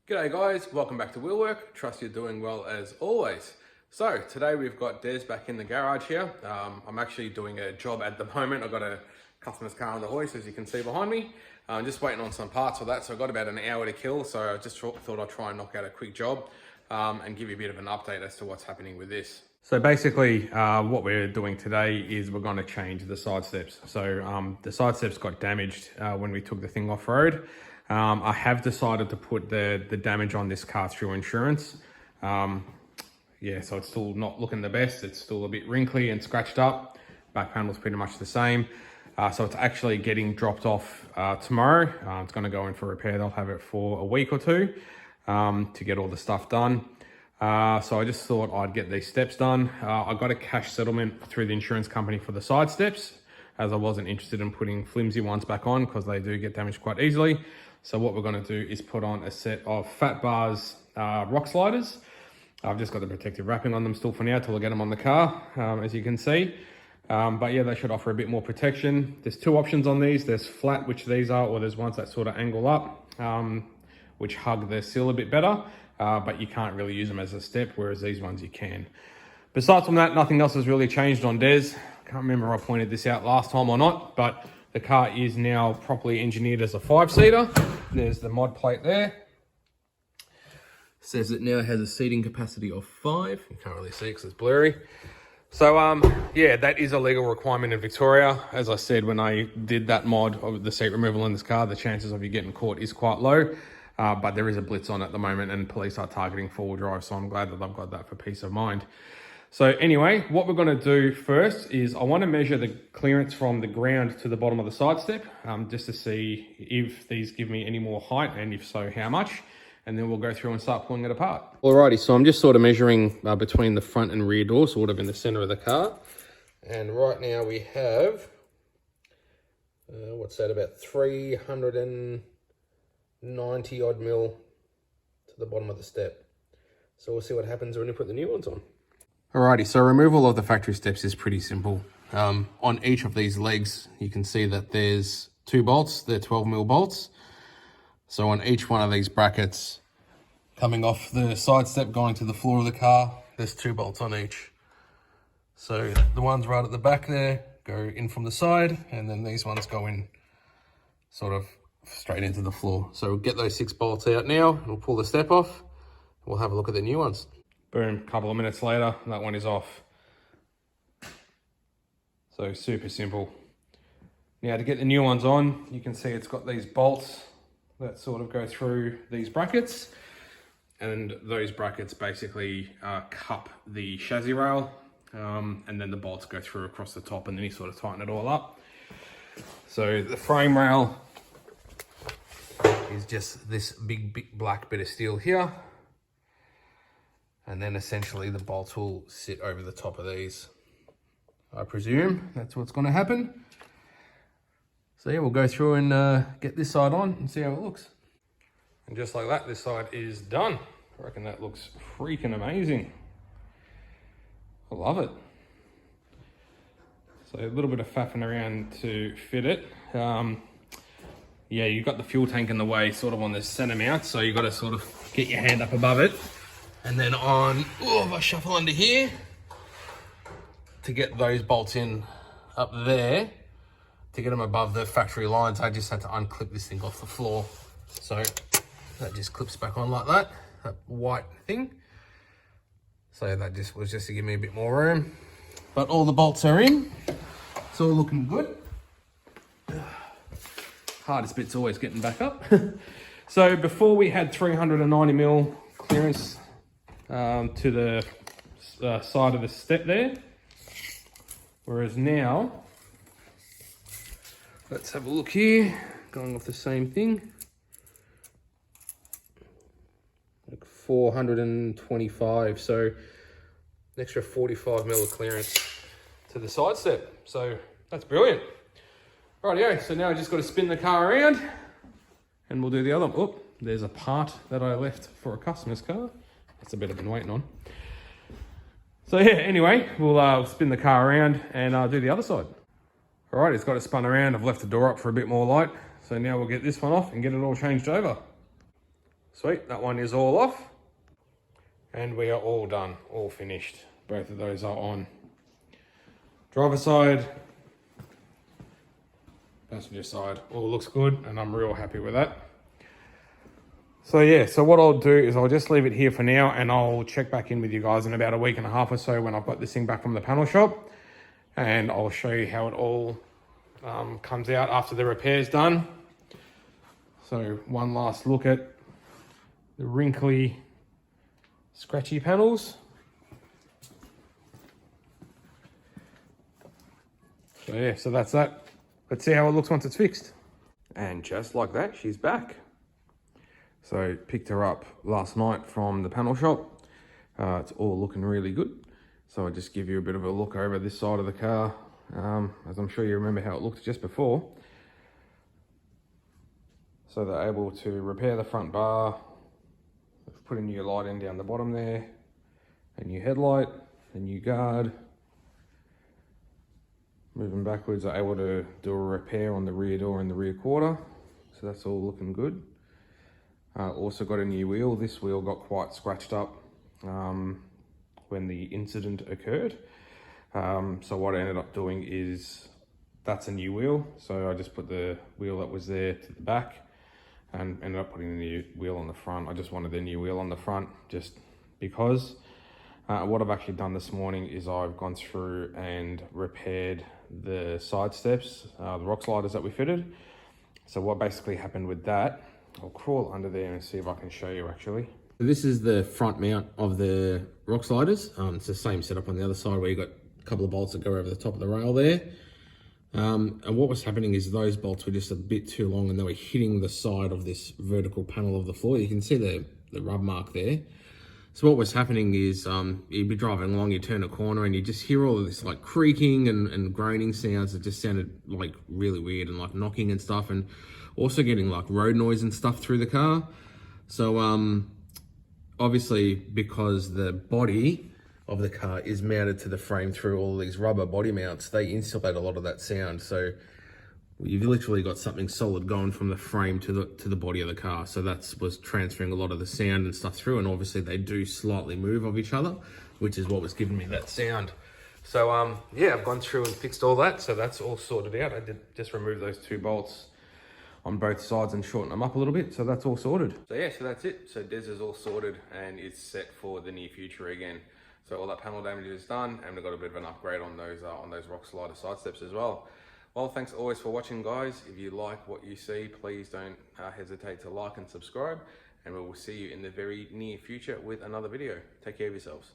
G'day guys, welcome back to Wheelwork. Trust you're doing well as always. So today we've got Des back in the garage here. I'm actually doing a job at the moment. I've got a customer's car on the hoist, as you can see behind me. I'm just waiting on some parts for that, so I've got about an hour to kill. So I just thought I'd try and knock out a quick job and give you a bit of an update as to what's happening with this. So basically what we're doing today is we're going to change the side steps. So the side steps got damaged when we took the thing off road. I have decided to put the damage on this car through insurance. Yeah, so it's still not looking the best. It's still a bit wrinkly and scratched up. Back panel's pretty much the same. So it's actually getting dropped off tomorrow. It's going to go in for repair. They'll have it for a week or two to get all the stuff done. So I just thought I'd get these steps done. I got a cash settlement through the insurance company for the side steps, as I wasn't interested in putting flimsy ones back on because they do get damaged quite easily. So what we're going to do is put on a set of Phat Bars Rock Sliders. I've just got the protective wrapping on them still for now till I get them on the car, as you can see. But yeah, they should offer a bit more protection. There's two options on these. There's flat, which these are, or there's ones that sort of angle up, which hug the sill a bit better. But you can't really use them as a step, whereas these ones you can. Besides from that, nothing else has really changed on Des. Can't remember if I pointed this out last time or not, but the car is now properly engineered as a 5-seater. There's the mod plate there. Says it now has a seating capacity of 5. You can't really see because it's blurry. So yeah, that is a legal requirement in Victoria. As I said, when I did that mod of the seat removal in this car, the chances of you getting caught is quite low. But there is a blitz on at the moment and police are targeting 4-wheel drive. So I'm glad that I've got that for peace of mind. So anyway, what we're going to do first is I want to measure the clearance from the ground to the bottom of the side step, just to see if these give me any more height, and if so, how much. And then we'll go through and start pulling it apart. Alrighty, so I'm just sort of measuring between the front and rear door, sort of in the center of the car. And right now we have, what's that, about 390 odd mil to the bottom of the step. So we'll see what happens when we put the new ones on. Alrighty, so removal of the factory steps is pretty simple. On each of these legs, you can see that there's 2 bolts. They're 12mm bolts. So on each one of these brackets, coming off the side step, going to the floor of the car, there's 2 bolts on each. So the ones right at the back there go in from the side, and then these ones go in sort of straight into the floor. So we'll get those 6 bolts out now, and we'll pull the step off. We'll have a look at the new ones. Boom, a couple of minutes later, that one is off. So super simple. Now to get the new ones on, you can see it's got these bolts that sort of go through these brackets. And those brackets basically cup the chassis rail. And then the bolts go through across the top, and then you sort of tighten it all up. So the frame rail is just this big black bit of steel here. And then essentially the bolts will sit over the top of these. I presume that's what's going to happen. So yeah, we'll go through and get this side on and see how it looks. And just like that, this side is done. I reckon that looks freaking amazing. I love it. So a little bit of faffing around to fit it. Yeah, you've got the fuel tank in the way, sort of on the center mount, so you've got to sort of get your hand up above it. And then on, if I shuffle under here, to get those bolts in up there, to get them above the factory lines, I just had to unclip this thing off the floor. So that just clips back on like that white thing. So that just was just to give me a bit more room. But all the bolts are in. It's all looking good. Hardest bit's always getting back up. So before we had 390mm clearance to the side of the step there, whereas now, let's have a look here, going off the same thing, like 425, so an extra 45mm of clearance to the side step, so that's brilliant. Rightio, so now I just got to spin the car around and we'll do the other. Oh, there's a part that I left for a customer's car. That's a bit I've been waiting on. So yeah, anyway, we'll spin the car around and do the other side. All right, it's got it spun around. I've left the door up for a bit more light. So now we'll get this one off and get it all changed over. Sweet, that one is all off. And we are all done, all finished. Both of those are on. Driver side, passenger side, all looks good, and I'm real happy with that. So yeah, so what I'll do is I'll just leave it here for now, and I'll check back in with you guys in about a week and a half or so when I've got this thing back from the panel shop, and I'll show you how it all comes out after the repair's done. So one last look at the wrinkly, scratchy panels. So yeah, so that's that. Let's see how it looks once it's fixed. And just like that, she's back. So picked her up last night from the panel shop. It's all looking really good. So I'll just give you a bit of a look over this side of the car, as I'm sure you remember how it looked just before. So they're able to repair the front bar. They've put a new light in down the bottom there, a new headlight, a new guard. Moving backwards, they're able to do a repair on the rear door and the rear quarter. So that's all looking good. Also got a new wheel. This wheel got quite scratched up when the incident occurred. So what I ended up doing is, that's a new wheel. So I just put the wheel that was there to the back and ended up putting the new wheel on the front. I just wanted the new wheel on the front just because. What I've actually done this morning is I've gone through and repaired the side steps, the rock sliders that we fitted. So what basically happened with that, I'll crawl under there and see if I can show you actually. This is the front mount of the rock sliders. It's the same setup on the other side where you got a couple of bolts that go over the top of the rail there. And what was happening is those bolts were just a bit too long and they were hitting the side of this vertical panel of the floor. You can see the rub mark there. So what was happening is you'd be driving along, you turn a corner and you just hear all of this like creaking and groaning sounds that just sounded like really weird and like knocking and stuff, and also getting like road noise and stuff through the car. So obviously because the body of the car is mounted to the frame through all these rubber body mounts, they insulate a lot of that sound. So you've literally got something solid going from the frame to the body of the car. So that was transferring a lot of the sound and stuff through, and obviously they do slightly move of each other, which is what was giving me that sound. So yeah, I've gone through and fixed all that. So that's all sorted out. I did just remove those two bolts on both sides and shorten them up a little bit. So that's all sorted. So yeah, so that's it. So Des is all sorted and it's set for the near future again. So all that panel damage is done, and we've got a bit of an upgrade on those rock slider side steps as well. Well, thanks always for watching, guys. If you like what you see, please don't hesitate to like and subscribe, and we will see you in the very near future with another video. Take care of yourselves.